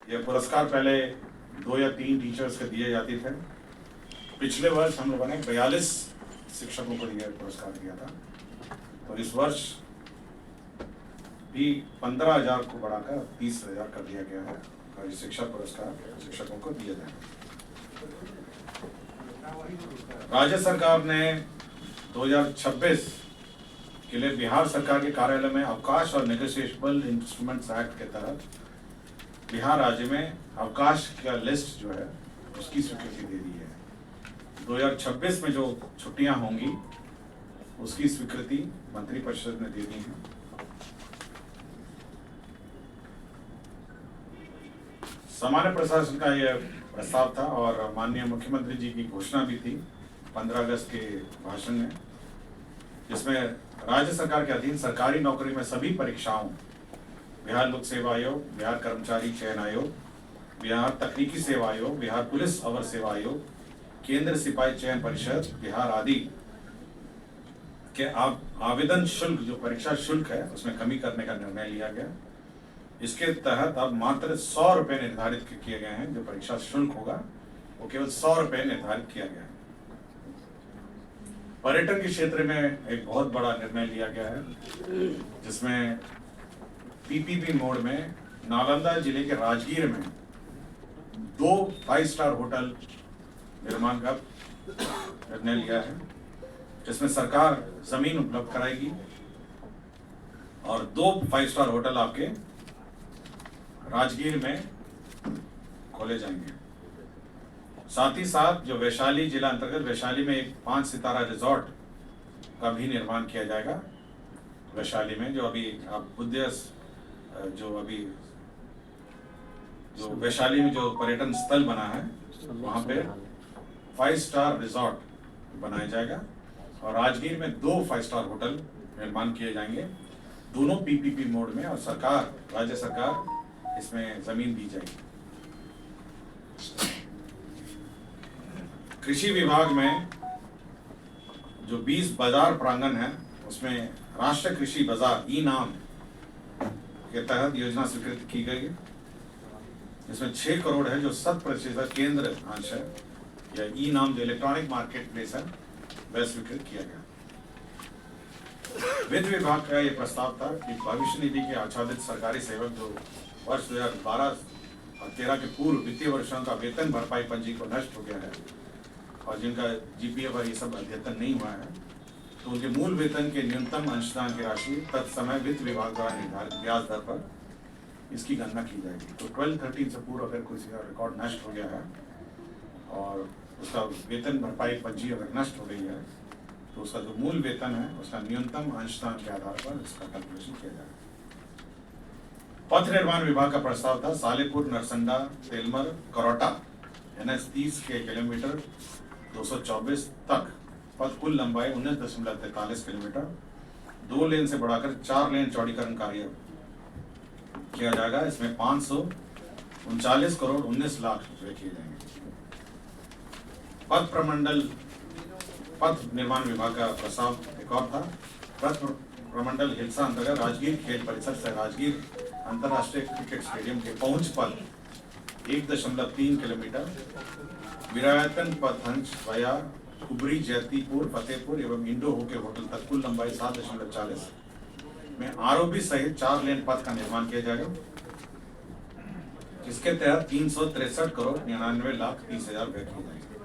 ये पुरस्कार पहले 2 या 3 टीचर्स के दिए जाते थे। पिछले वर्ष हम लोगों ने 42 शिक्षकों को ये पुरस्कार दिया था, तो इस वर्ष भी 15,000 को बढ़ाकर 30,000 कर दिया गया है और शिक्षा पुरस्कार शिक्षकों को दिया जाएगा। राज्य सरकार ने 2026 के लिए बिहार सरकार के कार्यालय में अवकाश और नेगोशिएबल इंस्ट्रूमेंट्स एक्ट के तहत बिहार राज्य में अवकाश का लिस्ट जो है उसकी स्वीकृति दे दी है। 2026 में जो छुट्टियां होंगी उसकी स्वीकृति मंत्रिपरिषद ने दे दी है। सामान्य प्रशासन का यह प्रस्ताव था और माननीय मुख्यमंत्री जी की घोषणा भी थी 15 अगस्त के भाषण में, जिसमें राज्य सरकार के अधीन सरकारी नौकरी में सभी परीक्षाओं, बिहार लोक सेवा आयोग, बिहार कर्मचारी चयन आयोग, बिहार तकनीकी सेवा आयोग, बिहार पुलिस अवर सेवा आयोग, केंद्र सिपाही चयन परिषद बिहार आदि के आवेदन शुल्क, जो परीक्षा शुल्क है, उसमें कमी करने का निर्णय लिया गया। इसके तहत अब मात्र 100 रुपये निर्धारित किए गए हैं। जो परीक्षा शुल्क होगा वो केवल 100 रुपये निर्धारित किया गया है। पर्यटन के क्षेत्र में एक बहुत बड़ा निर्णय लिया गया है, जिसमें पीपीपी मोड में नालंदा जिले के राजगीर में 2 5 स्टार होटल निर्माण का निर्णय लिया है, जिसमें सरकार जमीन उपलब्ध कराएगी और 2 5 स्टार होटल आपके राजगीर में खोले जाएंगे। साथ ही साथ जो वैशाली जिला अंतर्गत वैशाली में एक 5 सितारा रिजॉर्ट का भी निर्माण किया जाएगा। वैशाली में जो अभी आप जो वैशाली में जो पर्यटन स्थल बना है वहाँ पे 5 स्टार रिजॉर्ट बनाया जाएगा और राजगीर में 2 5 स्टार होटल निर्माण किए जाएंगे, दोनों पीपीपी मोड में, और राज्य सरकार इसमें जमीन दी जाएगी। कृषि विभाग में जो 20 बाजार प्रांगण है उसमें राष्ट्रीय कृषि बाजार ई-नाम के तहत योजना स्वीकृत की गई है, जिसमें 6 करोड़ है जो 100% केंद्र अंश है, या ई-नाम जो इलेक्ट्रॉनिक मार्केट प्लेस है वह स्वीकृत किया गया। वित्त विभाग का यह प्रस्ताव था कि भविष्य निधि के आच्छादित सरकारी सेवक जो वर्ष 2012 और 13 के पूर्व वित्तीय वर्षों का वेतन भरपाई पंजी को नष्ट हो गया है और जिनका जीपीएफ और ये सब अद्यतन नहीं हुआ है, तो उनके मूल वेतन के न्यूनतम अंशदान की राशि तत्समय वित्त विभाग द्वारा निर्धारित ब्याज दर पर इसकी गणना की जाएगी। तो 12-13 से पूर्व अगर किसी का रिकॉर्ड नष्ट हो गया है और उसका वेतन भरपाई पंजी अगर नष्ट हो गई है, तो उसका जो मूल वेतन है उसका न्यूनतम अंशदान के आधार पर इसका कैलकुलेशन किया जाएगा। पथ निर्माण विभाग का प्रस्ताव था सालेपुर, नरसंडा, तेलमर, करौटा NH 30 के किलोमीटर 224 तक पथ कुल लंबाई 19.43 किलोमीटर 2 लेन से बढ़ाकर 4 लेन चौड़ीकरण कार्य किया जाएगा। इसमें 539 करोड़ 19 लाख रुपए किए जाएंगे। पथ निर्माण विभाग का प्रस्ताव एक और था। पथ प्रमंडल हिलसा अंतर्गत राजगीर खेल परिसर से राजगीर अंतर्राष्ट्रीय क्रिकेट स्टेडियम के पहुंच पथ 1.3 किलोमीटर, विरायतन पथ अंश वया कुबरी, जैतीपुर, फतेहपुर एवं इंडो होके होटल तक कुल लंबाई 7.40 में आरओबी सहित 4 लेन पथ का निर्माण किया जाएगा। इसके तहत 363 करोड़ 99 लाख 30 हजार व्यय किए जाएंगे।